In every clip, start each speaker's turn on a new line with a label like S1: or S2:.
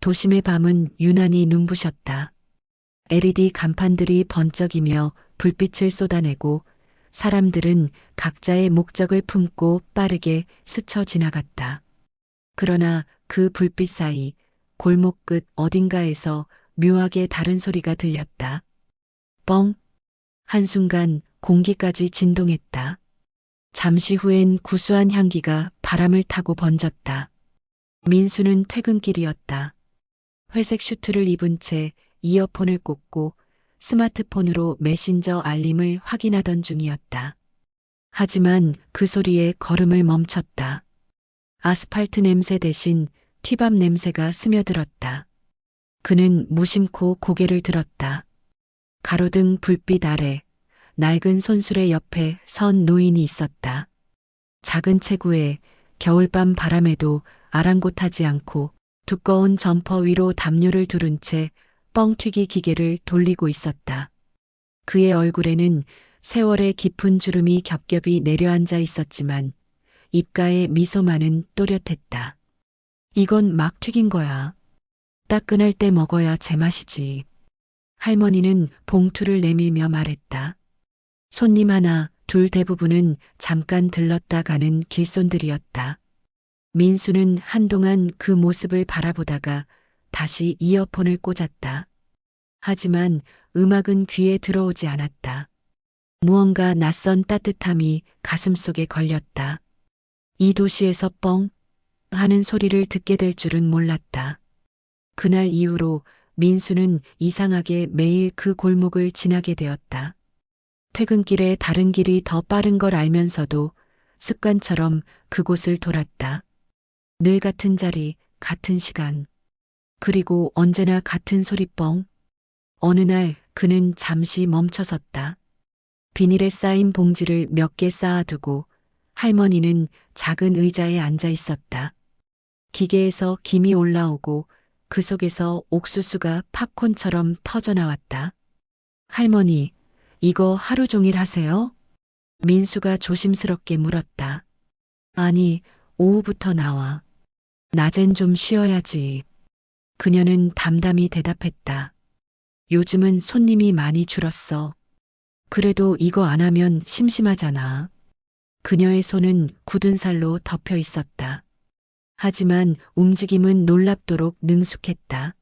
S1: 도심의 밤은 유난히 눈부셨다. LED 간판들이 번쩍이며 불빛을 쏟아내고 사람들은 각자의 목적을 품고 빠르게 스쳐 지나갔다. 그러나 그 불빛 사이 골목 끝 어딘가에서 묘하게 다른 소리가 들렸다. 뻥! 한순간 공기까지 진동했다. 잠시 후엔 구수한 향기가 바람을 타고 번졌다. 민수는 퇴근길이었다. 회색 슈트를 입은 채 이어폰을 꽂고 스마트폰으로 메신저 알림을 확인하던 중이었다. 하지만 그 소리에 걸음을 멈췄다. 아스팔트 냄새 대신 피밥 냄새가 스며들었다. 그는 무심코 고개를 들었다. 가로등 불빛 아래 낡은 손수레 옆에 선 노인이 있었다. 작은 체구에 겨울밤 바람에도 아랑곳하지 않고 두꺼운 점퍼 위로 담요를 두른 채 뻥튀기 기계를 돌리고 있었다. 그의 얼굴에는 세월의 깊은 주름이 겹겹이 내려앉아 있었지만 입가에 미소만은 또렷했다. 이건 막 튀긴 거야. 따끈할 때 먹어야 제맛이지. 할머니는 봉투를 내밀며 말했다. 손님 하나, 둘 대부분은 잠깐 들렀다 가는 길손들이었다. 민수는 한동안 그 모습을 바라보다가 다시 이어폰을 꽂았다. 하지만 음악은 귀에 들어오지 않았다. 무언가 낯선 따뜻함이 가슴속에 걸렸다. 이 도시에서 뻥 하는 소리를 듣게 될 줄은 몰랐다. 그날 이후로 민수는 이상하게 매일 그 골목을 지나게 되었다. 퇴근길에 다른 길이 더 빠른 걸 알면서도 습관처럼 그곳을 돌았다. 늘 같은 자리, 같은 시간. 그리고 언제나 같은 소리 뻥. 어느 날 그는 잠시 멈춰섰다. 비닐에 쌓인 봉지를 몇 개 쌓아두고 할머니는 작은 의자에 앉아 있었다. 기계에서 김이 올라오고 그 속에서 옥수수가 팝콘처럼 터져나왔다. 할머니, 이거 하루 종일 하세요? 민수가 조심스럽게 물었다. 아니, 오후부터 나와. 낮엔 좀 쉬어야지. 그녀는 담담히 대답했다. 요즘은 손님이 많이 줄었어. 그래도 이거 안 하면 심심하잖아. 그녀의 손은 굳은 살로 덮여 있었다. 하지만 움직임은 놀랍도록 능숙했다.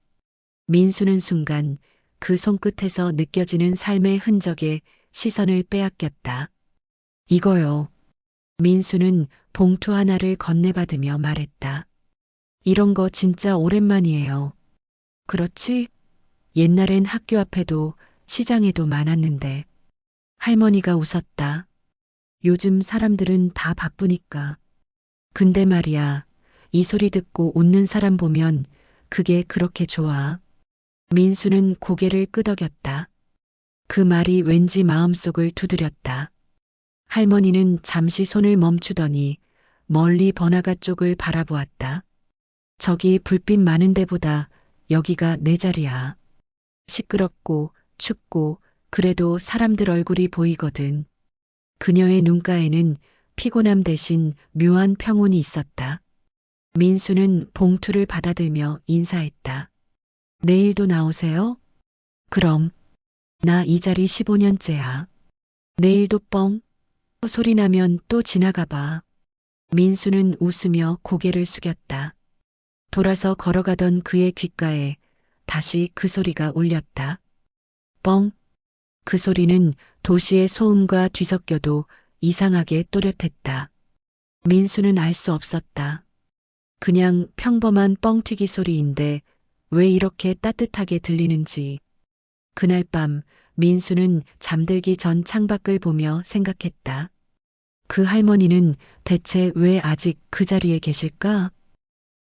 S1: 민수는 순간 그 손끝에서 느껴지는 삶의 흔적에 시선을 빼앗겼다. 이거요. 민수는 봉투 하나를 건네받으며 말했다. 이런 거 진짜 오랜만이에요. 그렇지? 옛날엔 학교 앞에도 시장에도 많았는데. 할머니가 웃었다. 요즘 사람들은 다 바쁘니까. 근데 말이야, 이 소리 듣고 웃는 사람 보면 그게 그렇게 좋아. 민수는 고개를 끄덕였다. 그 말이 왠지 마음속을 두드렸다. 할머니는 잠시 손을 멈추더니 멀리 번화가 쪽을 바라보았다. 저기 불빛 많은 데보다 여기가 내 자리야. 시끄럽고 춥고 그래도 사람들 얼굴이 보이거든. 그녀의 눈가에는 피곤함 대신 묘한 평온이 있었다. 민수는 봉투를 받아들며 인사했다. 내일도 나오세요? 그럼. 나 이 자리 15년째야. 내일도 뻥. 소리 나면 또 지나가 봐. 민수는 웃으며 고개를 숙였다. 돌아서 걸어가던 그의 귓가에 다시 그 소리가 울렸다. 뻥. 그 소리는 도시의 소음과 뒤섞여도 이상하게 또렷했다. 민수는 알 수 없었다. 그냥 평범한 뻥튀기 소리인데 왜 이렇게 따뜻하게 들리는지. 그날 밤 민수는 잠들기 전 창밖을 보며 생각했다. 그 할머니는 대체 왜 아직 그 자리에 계실까?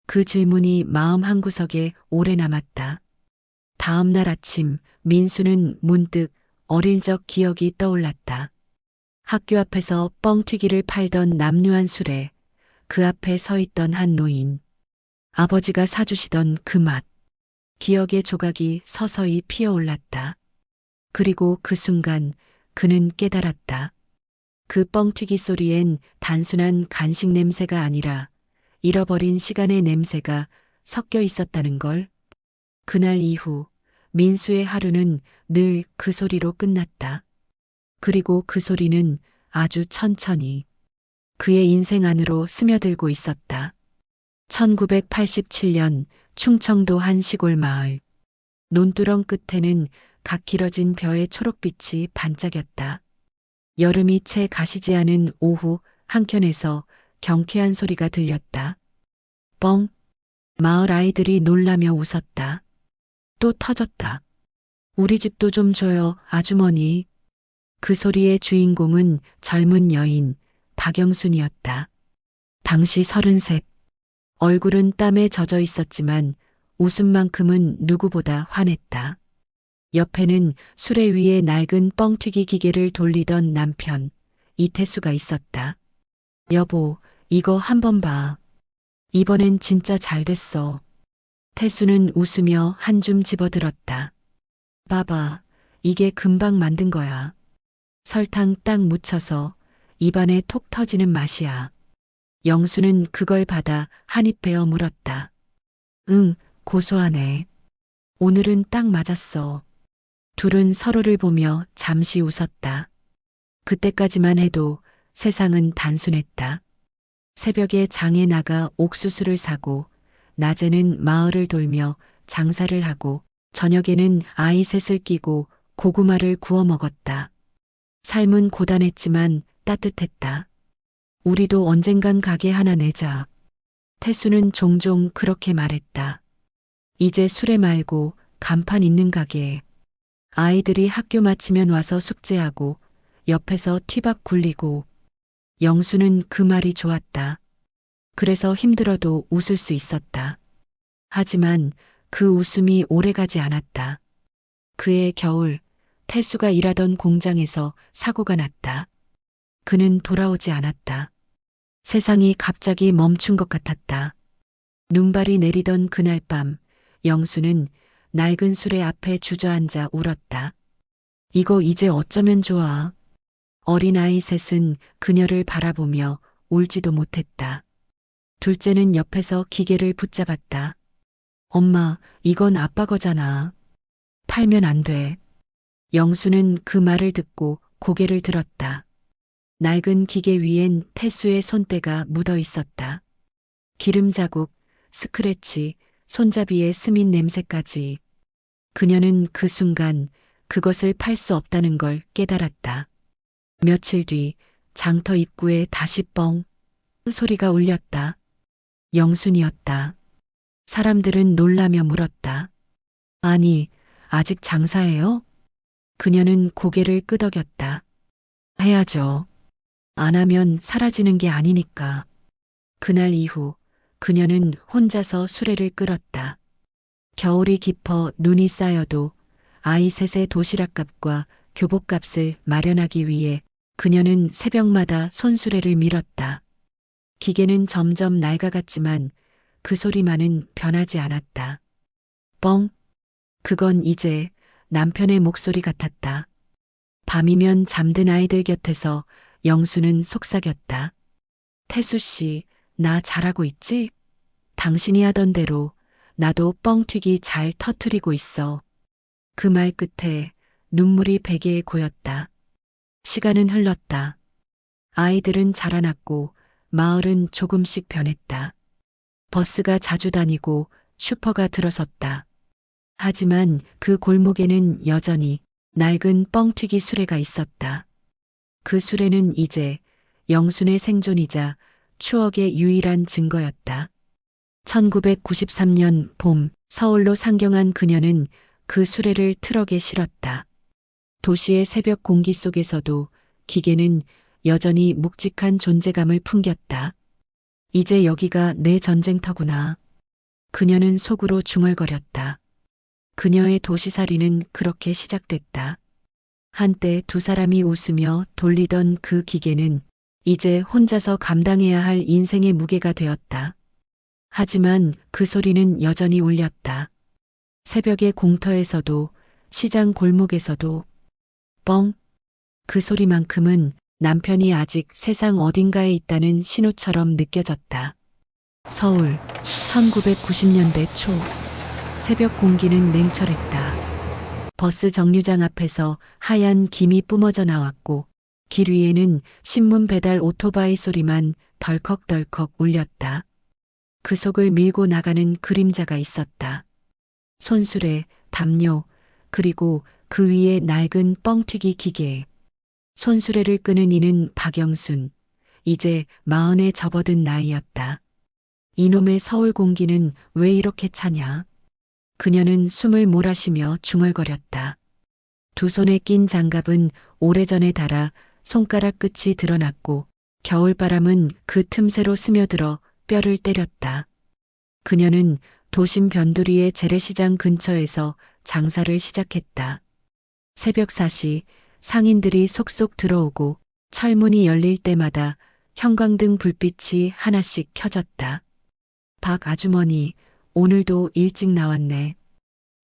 S1: 그 질문이 마음 한구석에 오래 남았다. 다음 날 아침 민수는 문득 어릴 적 기억이 떠올랐다. 학교 앞에서 뻥튀기를 팔던 남루한 술에 그 앞에 서 있던 한 노인. 아버지가 사주시던 그 맛. 기억의 조각이 서서히 피어올랐다. 그리고 그 순간 그는 깨달았다. 그 뻥튀기 소리엔 단순한 간식 냄새가 아니라 잃어버린 시간의 냄새가 섞여 있었다는 걸. 그날 이후 민수의 하루는 늘 그 소리로 끝났다. 그리고 그 소리는 아주 천천히 그의 인생 안으로 스며들고 있었다. 1987년 충청도 한 시골 마을. 논두렁 끝에는 각 길어진 벼의 초록빛이 반짝였다. 여름이 채 가시지 않은 오후 한켠에서 경쾌한 소리가 들렸다. 뻥. 마을 아이들이 놀라며 웃었다. 또 터졌다. 우리 집도 좀 줘요, 아주머니. 그 소리의 주인공은 젊은 여인 박영순이었다. 당시 33. 얼굴은 땀에 젖어 있었지만 웃음만큼은 누구보다 환했다. 옆에는 수레 위에 낡은 뻥튀기 기계를 돌리던 남편 이태수가 있었다. 여보, 이거 한번 봐. 이번엔 진짜 잘 됐어. 태수는 웃으며 한 줌 집어들었다. 봐봐, 이게 금방 만든 거야. 설탕 딱 묻혀서 입안에 톡 터지는 맛이야. 영수는 그걸 받아 한 입 베어 물었다. 응, 고소하네. 오늘은 딱 맞았어. 둘은 서로를 보며 잠시 웃었다. 그때까지만 해도 세상은 단순했다. 새벽에 장에 나가 옥수수를 사고, 낮에는 마을을 돌며 장사를 하고, 저녁에는 아이 셋을 끼고 고구마를 구워 먹었다. 삶은 고단했지만 따뜻했다. 우리도 언젠간 가게 하나 내자. 태수는 종종 그렇게 말했다. 이제 수레 말고 간판 있는 가게. 아이들이 학교 마치면 와서 숙제하고 옆에서 티밥 굴리고. 영수는 그 말이 좋았다. 그래서 힘들어도 웃을 수 있었다. 하지만 그 웃음이 오래가지 않았다. 그해 겨울 태수가 일하던 공장에서 사고가 났다. 그는 돌아오지 않았다. 세상이 갑자기 멈춘 것 같았다. 눈발이 내리던 그날 밤 영수는 낡은 수레 앞에 주저앉아 울었다. 이거 이제 어쩌면 좋아. 어린아이 셋은 그녀를 바라보며 울지도 못했다. 둘째는 옆에서 기계를 붙잡았다. 엄마, 이건 아빠 거잖아. 팔면 안 돼. 영수는 그 말을 듣고 고개를 들었다. 낡은 기계 위엔 태수의 손때가 묻어 있었다. 기름 자국, 스크래치, 손잡이의 스민 냄새까지. 그녀는 그 순간 그것을 팔 수 없다는 걸 깨달았다. 며칠 뒤 장터 입구에 다시 뻥 소리가 울렸다. 영순이었다. 사람들은 놀라며 물었다. 아니, 아직 장사해요? 그녀는 고개를 끄덕였다. 해야죠. 안 하면 사라지는 게 아니니까. 그날 이후 그녀는 혼자서 수레를 끌었다. 겨울이 깊어 눈이 쌓여도 아이 셋의 도시락값과 교복값을 마련하기 위해 그녀는 새벽마다 손수레를 밀었다. 기계는 점점 낡아갔지만 그 소리만은 변하지 않았다. 뻥. 그건 이제 남편의 목소리 같았다. 밤이면 잠든 아이들 곁에서 영수는 속삭였다. 태수 씨, 나 잘하고 있지? 당신이 하던 대로 나도 뻥튀기 잘 터트리고 있어. 그 말 끝에 눈물이 베개에 고였다. 시간은 흘렀다. 아이들은 자라났고 마을은 조금씩 변했다. 버스가 자주 다니고 슈퍼가 들어섰다. 하지만 그 골목에는 여전히 낡은 뻥튀기 수레가 있었다. 그 수레는 이제 영순의 생존이자 추억의 유일한 증거였다. 1993년 봄 서울로 상경한 그녀는 그 수레를 트럭에 실었다. 도시의 새벽 공기 속에서도 기계는 여전히 묵직한 존재감을 풍겼다. 이제 여기가 내 전쟁터구나. 그녀는 속으로 중얼거렸다. 그녀의 도시살이는 그렇게 시작됐다. 한때 두 사람이 웃으며 돌리던 그 기계는 이제 혼자서 감당해야 할 인생의 무게가 되었다. 하지만 그 소리는 여전히 울렸다. 새벽의 공터에서도 시장 골목에서도 뻥. 그 소리만큼은 남편이 아직 세상 어딘가에 있다는 신호처럼 느껴졌다. 서울 1990년대 초 새벽 공기는 냉철했다. 버스 정류장 앞에서 하얀 김이 뿜어져 나왔고 길 위에는 신문 배달 오토바이 소리만 덜컥덜컥 울렸다. 그 속을 밀고 나가는 그림자가 있었다. 손수레, 담요, 그리고 그 위에 낡은 뻥튀기 기계. 손수레를 끄는 이는 박영순. 이제 40에 접어든 나이였다. 이놈의 서울 공기는 왜 이렇게 차냐? 그녀는 숨을 몰아쉬며 중얼거렸다. 두 손에 낀 장갑은 오래전에 닳아 손가락 끝이 드러났고 겨울바람은 그 틈새로 스며들어 뼈를 때렸다. 그녀는 도심 변두리의 재래시장 근처에서 장사를 시작했다. 새벽 4시 상인들이 속속 들어오고 철문이 열릴 때마다 형광등 불빛이 하나씩 켜졌다. 박 아주머니, 오늘도 일찍 나왔네.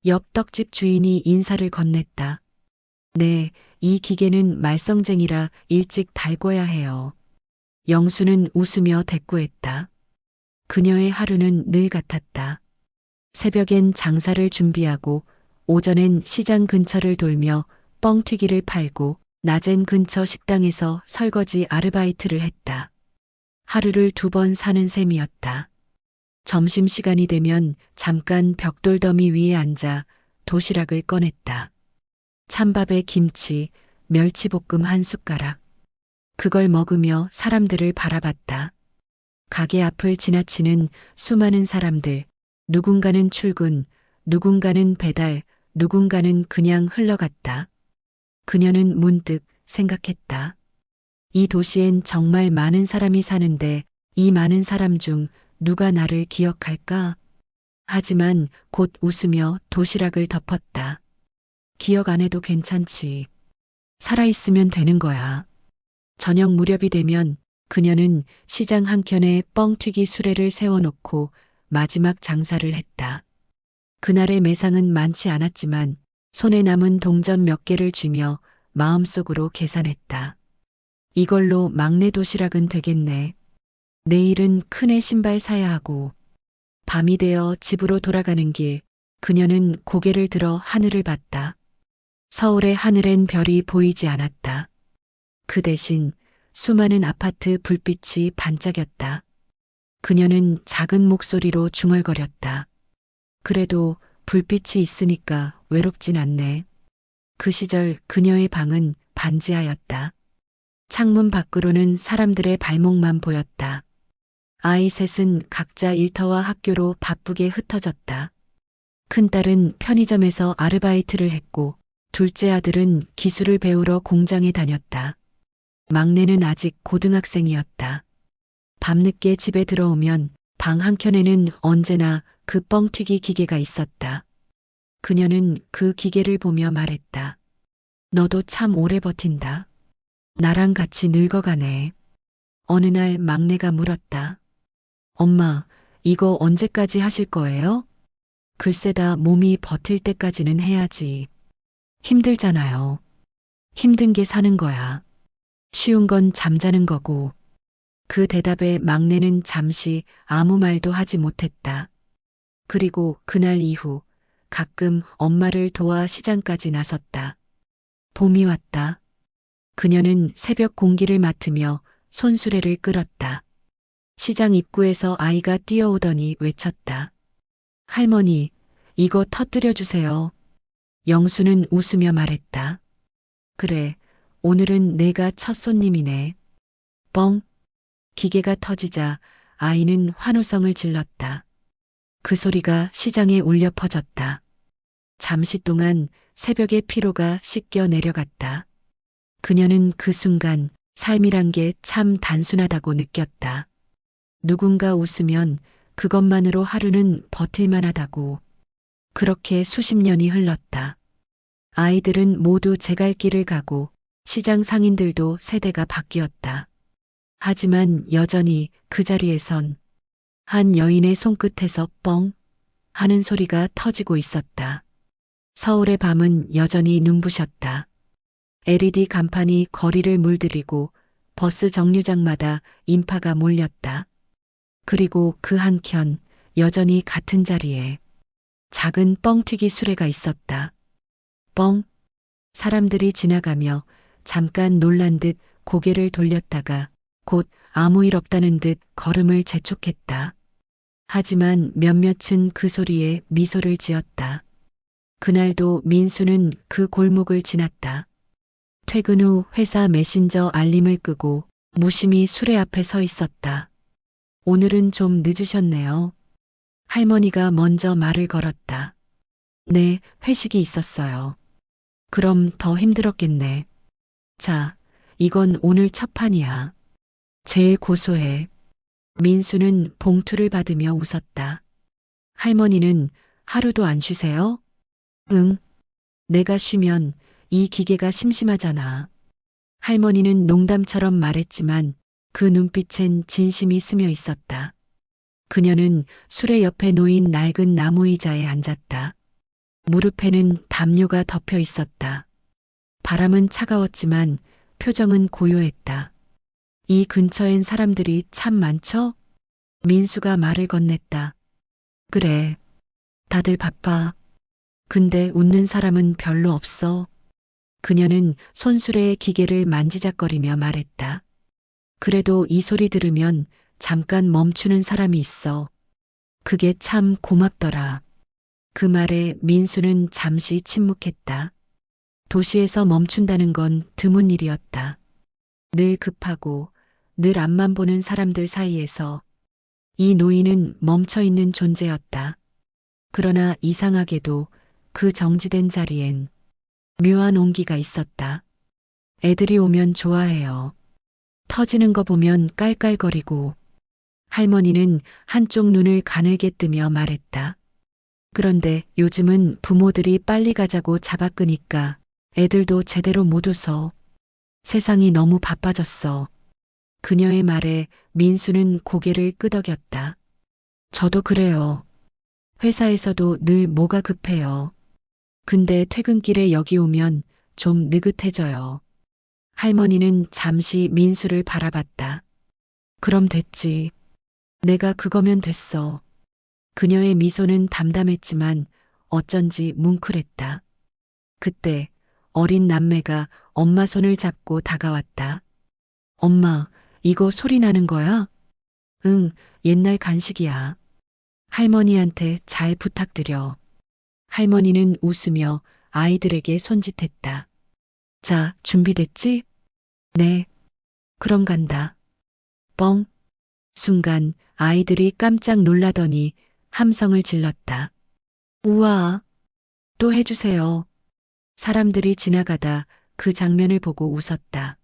S1: 옆 떡집 주인이 인사를 건넸다. 네, 이 기계는 말썽쟁이라 일찍 달궈야 해요. 영수는 웃으며 대꾸했다. 그녀의 하루는 늘 같았다. 새벽엔 장사를 준비하고 오전엔 시장 근처를 돌며 뻥튀기를 팔고 낮엔 근처 식당에서 설거지 아르바이트를 했다. 하루를 2번 사는 셈이었다. 점심시간이 되면 잠깐 벽돌더미 위에 앉아 도시락을 꺼냈다. 찬밥에 김치, 멸치볶음 한 숟가락. 그걸 먹으며 사람들을 바라봤다. 가게 앞을 지나치는 수많은 사람들, 누군가는 출근, 누군가는 배달, 누군가는 그냥 흘러갔다. 그녀는 문득 생각했다. 이 도시엔 정말 많은 사람이 사는데 이 많은 사람 중 누가 나를 기억할까? 하지만 곧 웃으며 도시락을 덮었다. 기억 안 해도 괜찮지. 살아있으면 되는 거야. 저녁 무렵이 되면 그녀는 시장 한켠에 뻥튀기 수레를 세워놓고 마지막 장사를 했다. 그날의 매상은 많지 않았지만 손에 남은 동전 몇 개를 쥐며 마음속으로 계산했다. 이걸로 막내 도시락은 되겠네. 내일은 큰애 신발 사야 하고. 밤이 되어 집으로 돌아가는 길, 그녀는 고개를 들어 하늘을 봤다. 서울의 하늘엔 별이 보이지 않았다. 그 대신 수많은 아파트 불빛이 반짝였다. 그녀는 작은 목소리로 중얼거렸다. 그래도 불빛이 있으니까 외롭진 않네. 그 시절 그녀의 방은 반지하였다. 창문 밖으로는 사람들의 발목만 보였다. 아이 셋은 각자 일터와 학교로 바쁘게 흩어졌다. 큰딸은 편의점에서 아르바이트를 했고 둘째 아들은 기술을 배우러 공장에 다녔다. 막내는 아직 고등학생이었다. 밤늦게 집에 들어오면 방 한켠에는 언제나 그 뻥튀기 기계가 있었다. 그녀는 그 기계를 보며 말했다. 너도 참 오래 버틴다. 나랑 같이 늙어가네. 어느 날 막내가 물었다. 엄마, 이거 언제까지 하실 거예요? 글쎄다 몸이 버틸 때까지는 해야지. 힘들잖아요. 힘든 게 사는 거야. 쉬운 건 잠자는 거고. 그 대답에 막내는 잠시 아무 말도 하지 못했다. 그리고 그날 이후 가끔 엄마를 도와 시장까지 나섰다. 봄이 왔다. 그녀는 새벽 공기를 맡으며 손수레를 끌었다. 시장 입구에서 아이가 뛰어오더니 외쳤다. 할머니, 이거 터뜨려 주세요. 영수는 웃으며 말했다. 그래, 오늘은 내가 첫 손님이네. 뻥. 기계가 터지자 아이는 환호성을 질렀다. 그 소리가 시장에 울려 퍼졌다. 잠시 동안 새벽의 피로가 씻겨 내려갔다. 그녀는 그 순간 삶이란 게 참 단순하다고 느꼈다. 누군가 웃으면 그것만으로 하루는 버틸만하다고. 그렇게 수십 년이 흘렀다. 아이들은 모두 제갈 길을 가고 시장 상인들도 세대가 바뀌었다. 하지만 여전히 그 자리에선 한 여인의 손끝에서 뻥 하는 소리가 터지고 있었다. 서울의 밤은 여전히 눈부셨다. LED 간판이 거리를 물들이고 버스 정류장마다 인파가 몰렸다. 그리고 그 한켠 여전히 같은 자리에 작은 뻥튀기 수레가 있었다. 뻥. 사람들이 지나가며 잠깐 놀란 듯 고개를 돌렸다가 곧 아무 일 없다는 듯 걸음을 재촉했다. 하지만 몇몇은 그 소리에 미소를 지었다. 그날도 민수는 그 골목을 지났다. 퇴근 후 회사 메신저 알림을 끄고 무심히 수레 앞에 서 있었다. 오늘은 좀 늦으셨네요. 할머니가 먼저 말을 걸었다. 네, 회식이 있었어요. 그럼 더 힘들었겠네. 자, 이건 오늘 첫 판이야. 제일 고소해. 민수는 봉투를 받으며 웃었다. 할머니는 하루도 안 쉬세요? 응. 내가 쉬면 이 기계가 심심하잖아. 할머니는 농담처럼 말했지만 그 눈빛엔 진심이 스며 있었다. 그녀는 수레 옆에 놓인 낡은 나무 의자에 앉았다. 무릎에는 담요가 덮여 있었다. 바람은 차가웠지만 표정은 고요했다. 이 근처엔 사람들이 참 많죠? 민수가 말을 건넸다. 그래. 다들 바빠. 근데 웃는 사람은 별로 없어. 그녀는 손수레의 기계를 만지작거리며 말했다. 그래도 이 소리 들으면 잠깐 멈추는 사람이 있어. 그게 참 고맙더라. 그 말에 민수는 잠시 침묵했다. 도시에서 멈춘다는 건 드문 일이었다. 늘 급하고 늘 앞만 보는 사람들 사이에서 이 노인은 멈춰 있는 존재였다. 그러나 이상하게도 그 정지된 자리엔 묘한 온기가 있었다. 애들이 오면 좋아해요. 터지는 거 보면 깔깔거리고. 할머니는 한쪽 눈을 가늘게 뜨며 말했다. 그런데 요즘은 부모들이 빨리 가자고 잡아끄니까 애들도 제대로 못 웃어. 세상이 너무 바빠졌어. 그녀의 말에 민수는 고개를 끄덕였다. 저도 그래요. 회사에서도 늘 뭐가 급해요. 근데 퇴근길에 여기 오면 좀 느긋해져요. 할머니는 잠시 민수를 바라봤다. 그럼 됐지. 내가 그거면 됐어. 그녀의 미소는 담담했지만 어쩐지 뭉클했다. 그때 어린 남매가 엄마 손을 잡고 다가왔다. 엄마, 이거 소리 나는 거야? 응, 옛날 간식이야. 할머니한테 잘 부탁드려. 할머니는 웃으며 아이들에게 손짓했다. 자, 준비됐지? 네. 그럼 간다. 뻥. 순간 아이들이 깜짝 놀라더니 함성을 질렀다. 우와, 또 해주세요. 사람들이 지나가다 그 장면을 보고 웃었다.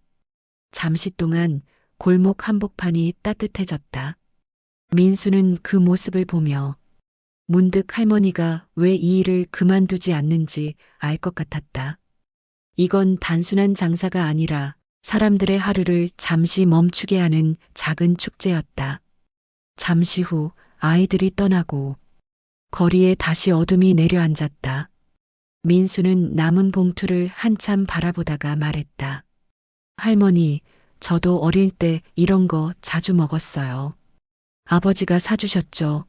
S1: 잠시 동안 골목 한복판이 따뜻해졌다. 민수는 그 모습을 보며 문득 할머니가 왜 이 일을 그만두지 않는지 알 것 같았다. 이건 단순한 장사가 아니라 사람들의 하루를 잠시 멈추게 하는 작은 축제였다. 잠시 후 아이들이 떠나고 거리에 다시 어둠이 내려앉았다. 민수는 남은 봉투를 한참 바라보다가 말했다. 할머니, 저도 어릴 때 이런 거 자주 먹었어요. 아버지가 사주셨죠.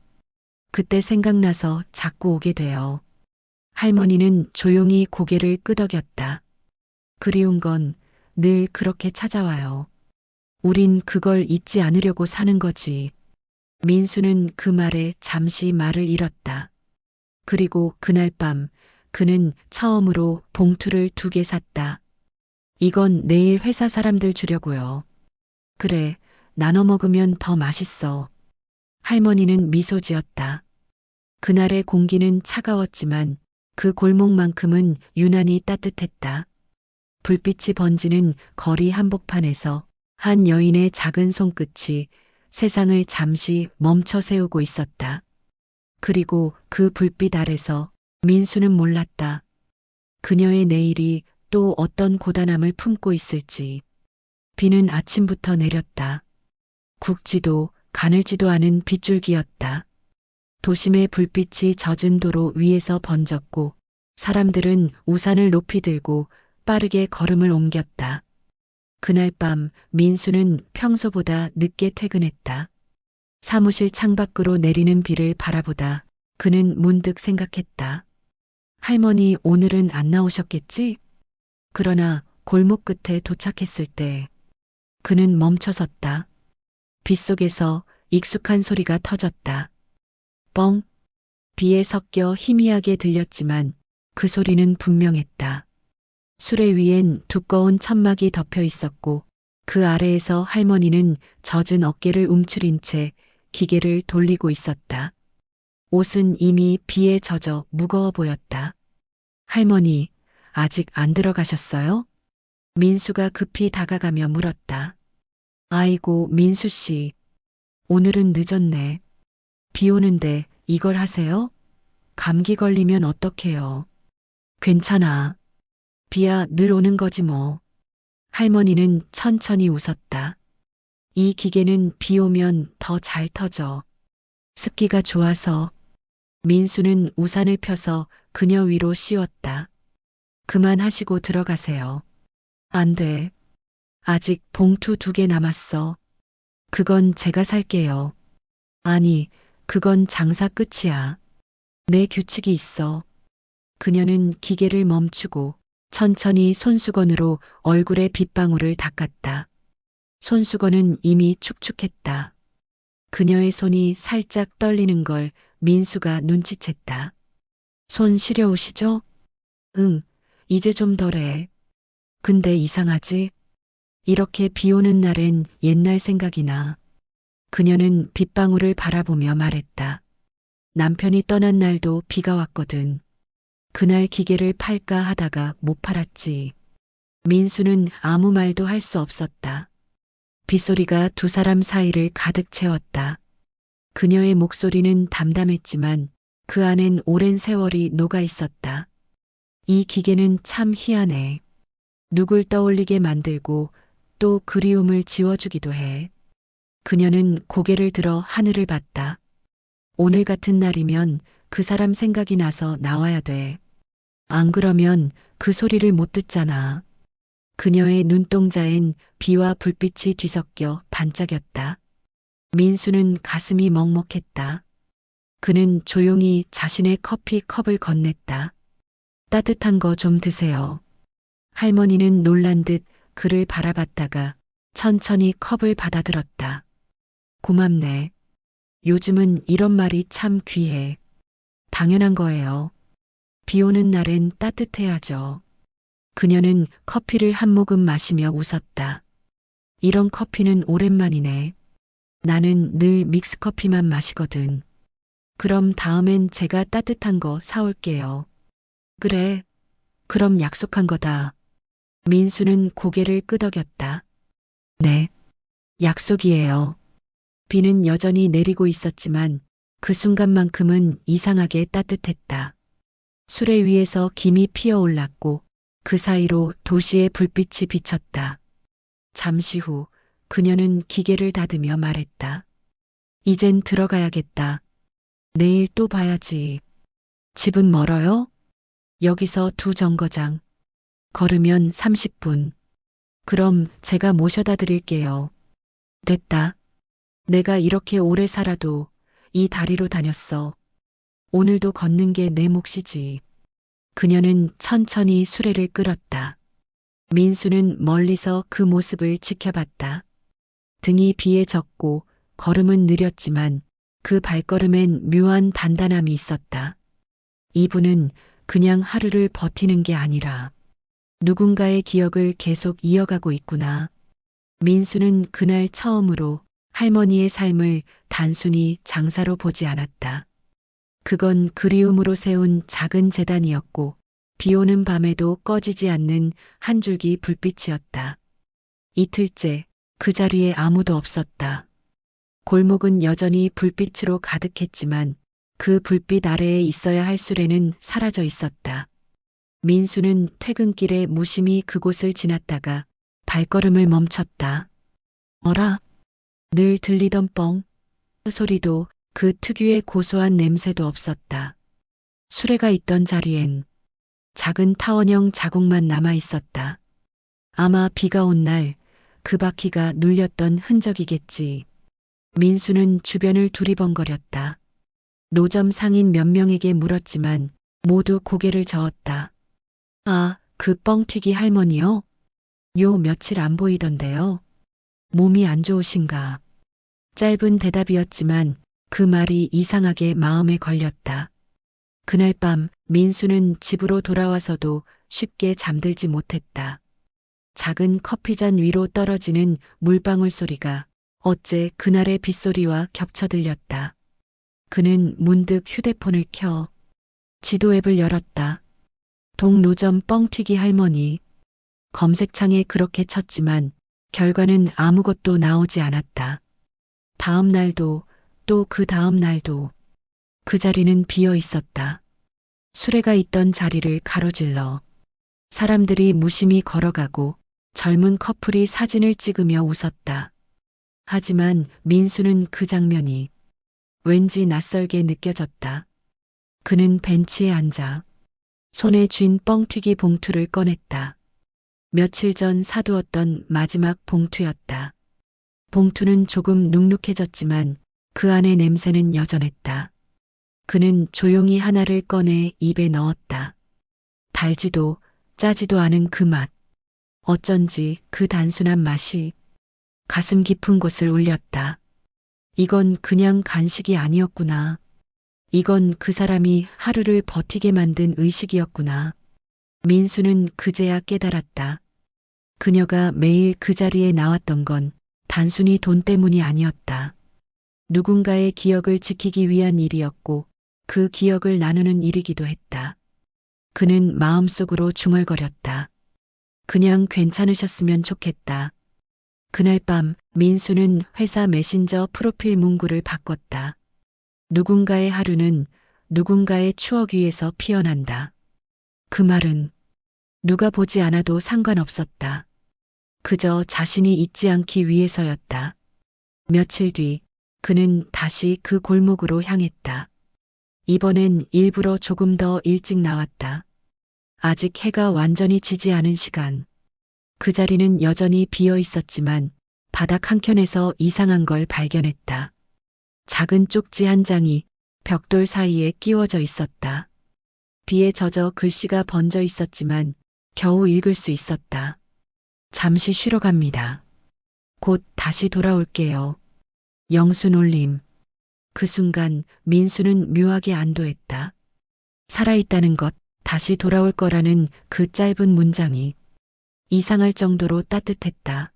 S1: 그때 생각나서 자꾸 오게 돼요. 할머니는 조용히 고개를 끄덕였다. 그리운 건 늘 그렇게 찾아와요. 우린 그걸 잊지 않으려고 사는 거지. 민수는 그 말에 잠시 말을 잃었다. 그리고 그날 밤 그는 처음으로 봉투를 2개 샀다. 이건 내일 회사 사람들 주려고요. 그래, 나눠 먹으면 더 맛있어. 할머니는 미소 지었다. 그날의 공기는 차가웠지만 그 골목만큼은 유난히 따뜻했다. 불빛이 번지는 거리 한복판에서 한 여인의 작은 손끝이 세상을 잠시 멈춰 세우고 있었다. 그리고 그 불빛 아래서 민수는 몰랐다. 그녀의 내일이 또 어떤 고단함을 품고 있을지. 비는 아침부터 내렸다. 굵지도 가늘지도 않은 빗줄기였다. 도심의 불빛이 젖은 도로 위에서 번졌고 사람들은 우산을 높이 들고 빠르게 걸음을 옮겼다. 그날 밤 민수는 평소보다 늦게 퇴근했다. 사무실 창밖으로 내리는 비를 바라보다 그는 문득 생각했다. 할머니 오늘은 안 나오셨겠지? 그러나 골목 끝에 도착했을 때 그는 멈춰섰다. 빗속에서 익숙한 소리가 터졌다. 뻥. 비에 섞여 희미하게 들렸지만 그 소리는 분명했다. 수레 위엔 두꺼운 천막이 덮여 있었고 그 아래에서 할머니는 젖은 어깨를 움츠린 채 기계를 돌리고 있었다. 옷은 이미 비에 젖어 무거워 보였다. 할머니, 아직 안 들어가셨어요? 민수가 급히 다가가며 물었다. 아이고, 민수 씨. 오늘은 늦었네. 비 오는데 이걸 하세요? 감기 걸리면 어떡해요? 괜찮아. 비야 늘 오는 거지 뭐. 할머니는 천천히 웃었다. 이 기계는 비 오면 더 잘 터져. 습기가 좋아서. 민수는 우산을 펴서 그녀 위로 씌웠다. 그만하시고 들어가세요. 안 돼. 아직 봉투 2개 남았어. 그건 제가 살게요. 아니, 그건 장사 끝이야. 내 규칙이 있어. 그녀는 기계를 멈추고 천천히 손수건으로 얼굴에 빗방울을 닦았다. 손수건은 이미 축축했다. 그녀의 손이 살짝 떨리는 걸 민수가 눈치챘다. 손 시려우시죠? 응, 이제 좀 덜해. 근데 이상하지? 이렇게 비 오는 날엔 옛날 생각이 나. 그녀는 빗방울을 바라보며 말했다. 남편이 떠난 날도 비가 왔거든. 그날 기계를 팔까 하다가 못 팔았지. 민수는 아무 말도 할 수 없었다. 빗소리가 두 사람 사이를 가득 채웠다. 그녀의 목소리는 담담했지만 그 안엔 오랜 세월이 녹아 있었다. 이 기계는 참 희한해. 누굴 떠올리게 만들고 또 그리움을 지워주기도 해. 그녀는 고개를 들어 하늘을 봤다. 오늘 같은 날이면 그 사람 생각이 나서 나와야 돼. 안 그러면 그 소리를 못 듣잖아. 그녀의 눈동자엔 비와 불빛이 뒤섞여 반짝였다. 민수는 가슴이 먹먹했다. 그는 조용히 자신의 커피 컵을 건넸다. 따뜻한 거 좀 드세요. 할머니는 놀란 듯 그를 바라봤다가 천천히 컵을 받아들었다. 고맙네. 요즘은 이런 말이 참 귀해. 당연한 거예요. 비 오는 날엔 따뜻해야죠. 그녀는 커피를 한 모금 마시며 웃었다. 이런 커피는 오랜만이네. 나는 늘 믹스커피만 마시거든. 그럼 다음엔 제가 따뜻한 거 사올게요. 그래. 그럼 약속한 거다. 민수는 고개를 끄덕였다. 네. 약속이에요. 비는 여전히 내리고 있었지만 그 순간만큼은 이상하게 따뜻했다. 수레 위에서 김이 피어올랐고 그 사이로 도시의 불빛이 비쳤다. 잠시 후 그녀는 기계를 닫으며 말했다. 이젠 들어가야겠다. 내일 또 봐야지. 집은 멀어요? 여기서 2정거장. 걸으면 30분. 그럼 제가 모셔다 드릴게요. 됐다. 내가 이렇게 오래 살아도 이 다리로 다녔어. 오늘도 걷는 게 내 몫이지. 그녀는 천천히 수레를 끌었다. 민수는 멀리서 그 모습을 지켜봤다. 등이 비에 젖고 걸음은 느렸지만 그 발걸음엔 묘한 단단함이 있었다. 이분은 그냥 하루를 버티는 게 아니라 누군가의 기억을 계속 이어가고 있구나. 민수는 그날 처음으로 할머니의 삶을 단순히 장사로 보지 않았다. 그건 그리움으로 세운 작은 재단이었고 비 오는 밤에도 꺼지지 않는 한 줄기 불빛이었다. 이틀째 그 자리에 아무도 없었다. 골목은 여전히 불빛으로 가득했지만 그 불빛 아래에 있어야 할 수레는 사라져 있었다. 민수는 퇴근길에 무심히 그곳을 지났다가 발걸음을 멈췄다. 어라? 늘 들리던 뻥 소리도 그 특유의 고소한 냄새도 없었다. 수레가 있던 자리엔 작은 타원형 자국만 남아 있었다. 아마 비가 온 날 그 바퀴가 눌렸던 흔적이겠지. 민수는 주변을 두리번거렸다. 노점 상인 몇 명에게 물었지만 모두 고개를 저었다. 아, 그 뻥튀기 할머니요? 요 며칠 안 보이던데요. 몸이 안 좋으신가? 짧은 대답이었지만 그 말이 이상하게 마음에 걸렸다. 그날 밤 민수는 집으로 돌아와서도 쉽게 잠들지 못했다. 작은 커피잔 위로 떨어지는 물방울 소리가 어째 그날의 빗소리와 겹쳐 들렸다. 그는 문득 휴대폰을 켜 지도 앱을 열었다. 동노점 뻥튀기 할머니. 검색창에 그렇게 쳤지만 결과는 아무것도 나오지 않았다. 다음 날도 또 그 다음 날도 그 자리는 비어 있었다. 수레가 있던 자리를 가로질러 사람들이 무심히 걸어가고 젊은 커플이 사진을 찍으며 웃었다. 하지만 민수는 그 장면이 왠지 낯설게 느껴졌다. 그는 벤치에 앉아 손에 쥔 뻥튀기 봉투를 꺼냈다. 며칠 전 사두었던 마지막 봉투였다. 봉투는 조금 눅눅해졌지만 그 안의 냄새는 여전했다. 그는 조용히 하나를 꺼내 입에 넣었다. 달지도 짜지도 않은 그 맛. 어쩐지 그 단순한 맛이 가슴 깊은 곳을 울렸다. 이건 그냥 간식이 아니었구나. 이건 그 사람이 하루를 버티게 만든 의식이었구나. 민수는 그제야 깨달았다. 그녀가 매일 그 자리에 나왔던 건 단순히 돈 때문이 아니었다. 누군가의 기억을 지키기 위한 일이었고 그 기억을 나누는 일이기도 했다. 그는 마음속으로 중얼거렸다. 그냥 괜찮으셨으면 좋겠다. 그날 밤 민수는 회사 메신저 프로필 문구를 바꿨다. 누군가의 하루는 누군가의 추억 위에서 피어난다. 그 말은 누가 보지 않아도 상관없었다. 그저 자신이 잊지 않기 위해서였다. 며칠 뒤 그는 다시 그 골목으로 향했다. 이번엔 일부러 조금 더 일찍 나왔다. 아직 해가 완전히 지지 않은 시간. 그 자리는 여전히 비어 있었지만 바닥 한켠에서 이상한 걸 발견했다. 작은 쪽지 한 장이 벽돌 사이에 끼워져 있었다. 비에 젖어 글씨가 번져 있었지만 겨우 읽을 수 있었다. 잠시 쉬러 갑니다. 곧 다시 돌아올게요. 영순 올림. 그 순간 민수는 묘하게 안도했다. 살아있다는 것, 다시 돌아올 거라는 그 짧은 문장이 이상할 정도로 따뜻했다.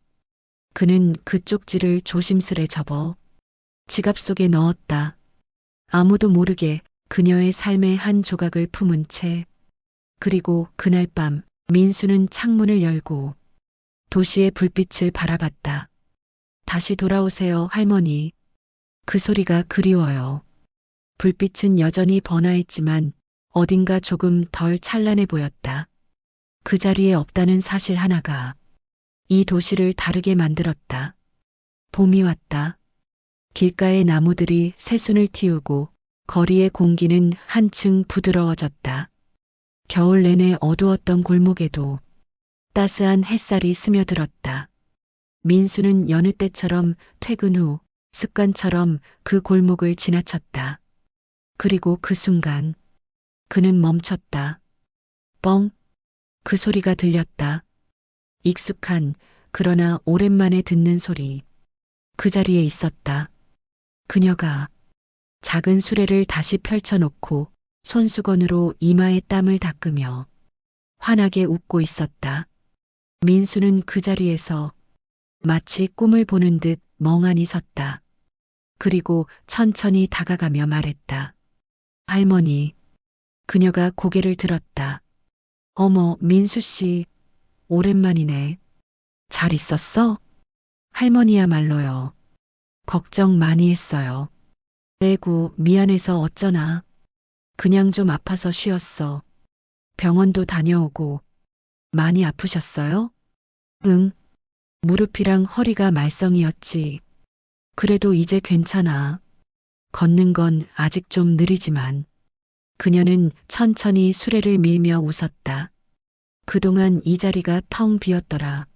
S1: 그는 그 쪽지를 조심스레 접어 지갑 속에 넣었다. 아무도 모르게 그녀의 삶의 한 조각을 품은 채. 그리고 그날 밤 민수는 창문을 열고 도시의 불빛을 바라봤다. 다시 돌아오세요, 할머니. 그 소리가 그리워요. 불빛은 여전히 번화했지만 어딘가 조금 덜 찬란해 보였다. 그 자리에 없다는 사실 하나가 이 도시를 다르게 만들었다. 봄이 왔다. 길가의 나무들이 새순을 틔우고 거리의 공기는 한층 부드러워졌다. 겨울 내내 어두웠던 골목에도 따스한 햇살이 스며들었다. 민수는 여느 때처럼 퇴근 후 습관처럼 그 골목을 지나쳤다. 그리고 그 순간 그는 멈췄다. 뻥! 그 소리가 들렸다. 익숙한 그러나 오랜만에 듣는 소리. 그 자리에 있었다. 그녀가 작은 수레를 다시 펼쳐놓고 손수건으로 이마에 땀을 닦으며 환하게 웃고 있었다. 민수는 그 자리에서 마치 꿈을 보는 듯 멍하니 섰다. 그리고 천천히 다가가며 말했다. 할머니. 그녀가 고개를 들었다. 어머, 민수 씨. 오랜만이네. 잘 있었어? 할머니야말로요. 걱정 많이 했어요. 에구, 미안해서 어쩌나. 그냥 좀 아파서 쉬었어. 병원도 다녀오고. 많이 아프셨어요? 응. 무릎이랑 허리가 말썽이었지. 그래도 이제 괜찮아. 걷는 건 아직 좀 느리지만. 그녀는 천천히 수레를 밀며 웃었다. 그동안 이 자리가 텅 비었더라.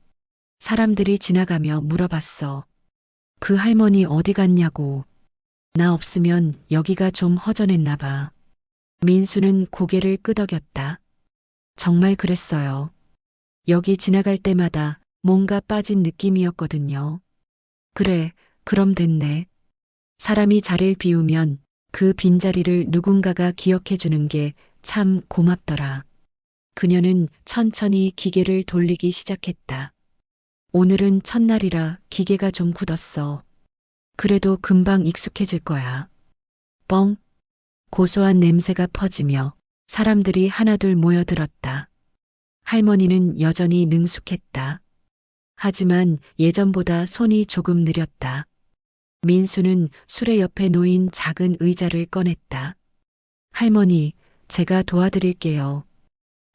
S1: 사람들이 지나가며 물어봤어. 그 할머니 어디 갔냐고. 나 없으면 여기가 좀 허전했나 봐. 민수는 고개를 끄덕였다. 정말 그랬어요. 여기 지나갈 때마다 뭔가 빠진 느낌이었거든요. 그래, 그럼 됐네. 사람이 자리를 비우면 그 빈자리를 누군가가 기억해 주는 게 참 고맙더라. 그녀는 천천히 기계를 돌리기 시작했다. 오늘은 첫날이라 기계가 좀 굳었어. 그래도 금방 익숙해질 거야. 뻥. 고소한 냄새가 퍼지며 사람들이 하나둘 모여들었다. 할머니는 여전히 능숙했다. 하지만 예전보다 손이 조금 느렸다. 민수는 수레 옆에 놓인 작은 의자를 꺼냈다. 할머니, 제가 도와드릴게요.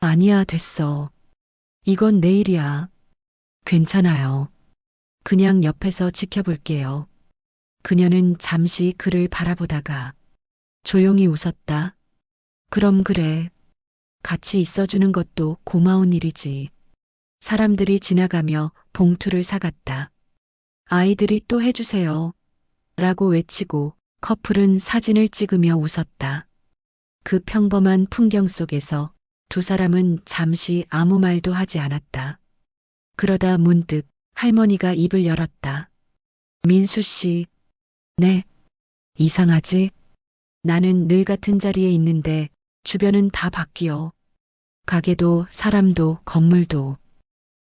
S1: 아니야, 됐어. 이건 내일이야. 괜찮아요. 그냥 옆에서 지켜볼게요. 그녀는 잠시 그를 바라보다가 조용히 웃었다. 그럼 그래. 같이 있어주는 것도 고마운 일이지. 사람들이 지나가며 봉투를 사갔다. 아이들이 또 해주세요. 라고 외치고 커플은 사진을 찍으며 웃었다. 그 평범한 풍경 속에서 두 사람은 잠시 아무 말도 하지 않았다. 그러다 문득 할머니가 입을 열었다. 민수 씨. 네. 이상하지? 나는 늘 같은 자리에 있는데 주변은 다 바뀌어. 가게도 사람도 건물도.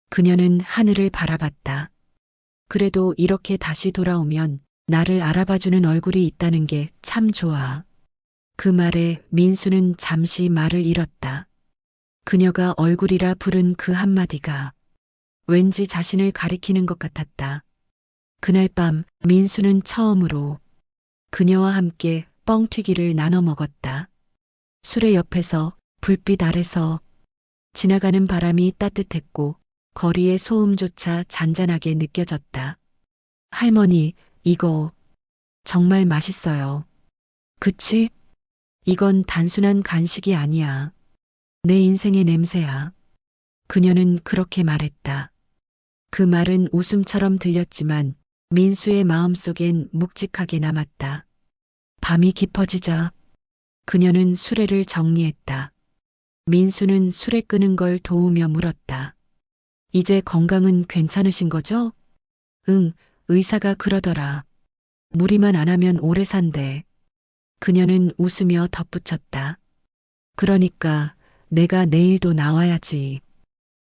S1: 그녀는 하늘을 바라봤다. 그래도 이렇게 다시 돌아오면 나를 알아봐주는 얼굴이 있다는 게 참 좋아. 그 말에 민수는 잠시 말을 잃었다. 그녀가 얼굴이라 부른 그 한마디가 왠지 자신을 가리키는 것 같았다. 그날 밤 민수는 처음으로 그녀와 함께 뻥튀기를 나눠 먹었다. 수레 옆에서 불빛 아래서 지나가는 바람이 따뜻했고 거리의 소음조차 잔잔하게 느껴졌다. 할머니, 이거 정말 맛있어요. 그치? 이건 단순한 간식이 아니야. 내 인생의 냄새야. 그녀는 그렇게 말했다. 그 말은 웃음처럼 들렸지만 민수의 마음속엔 묵직하게 남았다. 밤이 깊어지자 그녀는 수레를 정리했다. 민수는 수레 끄는 걸 도우며 물었다. 이제 건강은 괜찮으신 거죠? 응, 의사가 그러더라. 무리만 안 하면 오래 산대. 그녀는 웃으며 덧붙였다. 그러니까 내가 내일도 나와야지.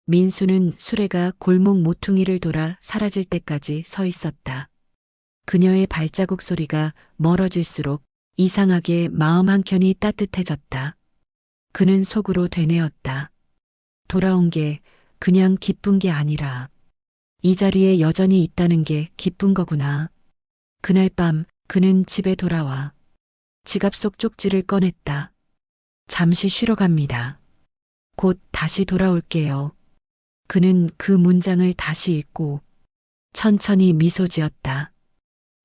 S1: 민수는 수레가 골목 모퉁이를 돌아 사라질 때까지 서 있었다. 그녀의 발자국 소리가 멀어질수록 이상하게 마음 한켠이 따뜻해졌다. 그는 속으로 되뇌었다. 돌아온 게 그냥 기쁜 게 아니라 이 자리에 여전히 있다는 게 기쁜 거구나. 그날 밤 그는 집에 돌아와 지갑 속 쪽지를 꺼냈다. 잠시 쉬러 갑니다. 곧 다시 돌아올게요. 그는 그 문장을 다시 읽고 천천히 미소 지었다.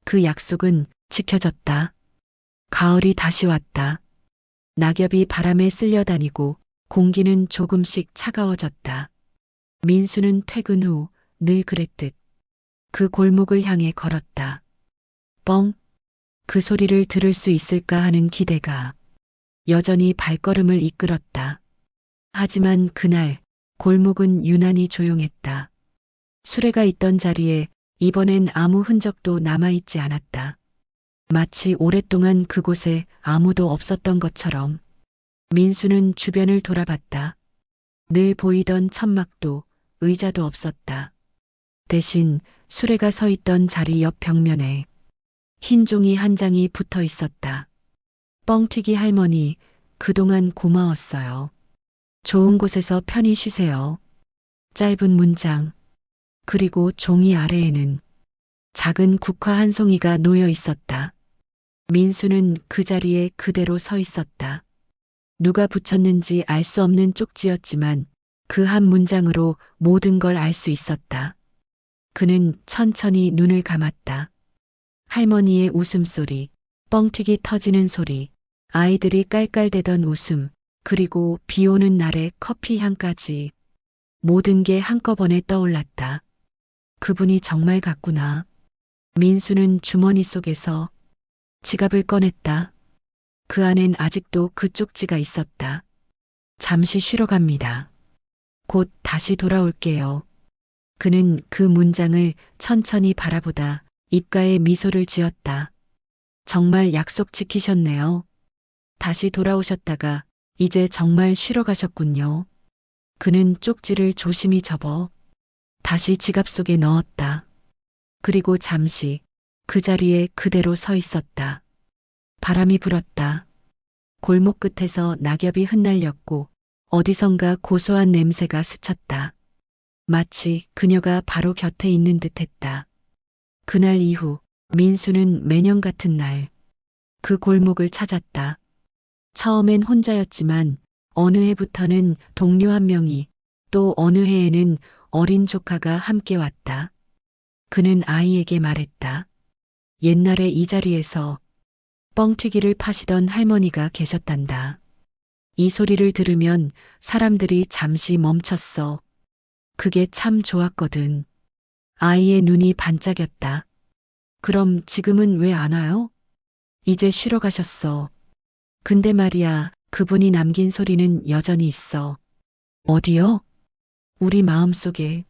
S1: 그 약속은 지켜졌다. 가을이 다시 왔다. 낙엽이 바람에 쓸려다니고 공기는 조금씩 차가워졌다. 민수는 퇴근 후 늘 그랬듯 그 골목을 향해 걸었다. 뻥. 그 소리를 들을 수 있을까 하는 기대가 여전히 발걸음을 이끌었다. 하지만 그날 골목은 유난히 조용했다. 수레가 있던 자리에 이번엔 아무 흔적도 남아있지 않았다. 마치 오랫동안 그곳에 아무도 없었던 것처럼. 민수는 주변을 돌아봤다. 늘 보이던 천막도 의자도 없었다. 대신 수레가 서 있던 자리 옆 벽면에 흰 종이 한 장이 붙어 있었다. 뻥튀기 할머니, 그동안 고마웠어요. 좋은 곳에서 편히 쉬세요. 짧은 문장. 그리고 종이 아래에는 작은 국화 한 송이가 놓여 있었다. 민수는 그 자리에 그대로 서 있었다. 누가 붙였는지 알 수 없는 쪽지였지만 그 한 문장으로 모든 걸 알 수 있었다. 그는 천천히 눈을 감았다. 할머니의 웃음소리, 뻥튀기 터지는 소리, 아이들이 깔깔대던 웃음, 그리고 비 오는 날의 커피 향까지 모든 게 한꺼번에 떠올랐다. 그분이 정말 같구나. 민수는 주머니 속에서 지갑을 꺼냈다. 그 안엔 아직도 그 쪽지가 있었다. 잠시 쉬러 갑니다. 곧 다시 돌아올게요. 그는 그 문장을 천천히 바라보다 입가에 미소를 지었다. 정말 약속 지키셨네요. 다시 돌아오셨다가 이제 정말 쉬러 가셨군요. 그는 쪽지를 조심히 접어 다시 지갑 속에 넣었다. 그리고 잠시 그 자리에 그대로 서 있었다. 바람이 불었다. 골목 끝에서 낙엽이 흩날렸고 어디선가 고소한 냄새가 스쳤다. 마치 그녀가 바로 곁에 있는 듯 했다. 그날 이후 민수는 매년 같은 날 그 골목을 찾았다. 처음엔 혼자였지만 어느 해부터는 동료 한 명이 또 어느 해에는 어린 조카가 함께 왔다. 그는 아이에게 말했다. 옛날에 이 자리에서 뻥튀기를 파시던 할머니가 계셨단다. 이 소리를 들으면 사람들이 잠시 멈췄어. 그게 참 좋았거든. 아이의 눈이 반짝였다. 그럼 지금은 왜 안 와요? 이제 쉬러 가셨어. 근데 말이야, 그분이 남긴 소리는 여전히 있어. 어디요? 우리 마음속에.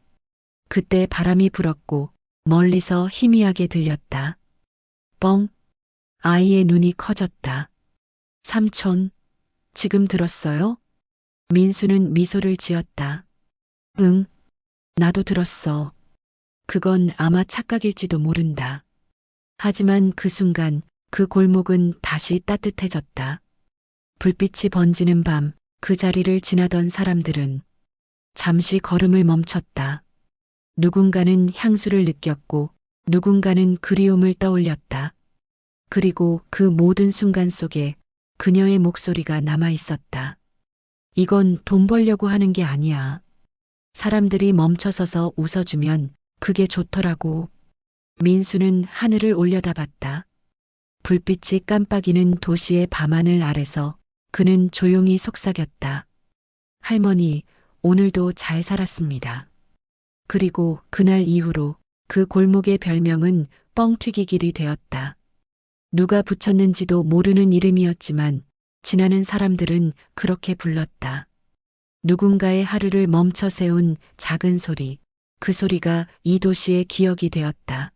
S1: 그때 바람이 불었고 멀리서 희미하게 들렸다. 뻥. 아이의 눈이 커졌다. 삼촌, 지금 들었어요? 민수는 미소를 지었다. 응, 나도 들었어. 그건 아마 착각일지도 모른다. 하지만 그 순간 그 골목은 다시 따뜻해졌다. 불빛이 번지는 밤 그 자리를 지나던 사람들은 잠시 걸음을 멈췄다. 누군가는 향수를 느꼈고 누군가는 그리움을 떠올렸다. 그리고 그 모든 순간 속에 그녀의 목소리가 남아 있었다. 이건 돈 벌려고 하는 게 아니야. 사람들이 멈춰서서 웃어주면 그게 좋더라고. 민수는 하늘을 올려다봤다. 불빛이 깜빡이는 도시의 밤하늘 아래서 그는 조용히 속삭였다. 할머니, 오늘도 잘 살았습니다. 그리고 그날 이후로 그 골목의 별명은 뻥튀기길이 되었다. 누가 붙였는지도 모르는 이름이었지만 지나는 사람들은 그렇게 불렀다. 누군가의 하루를 멈춰 세운 작은 소리, 그 소리가 이 도시의 기억이 되었다.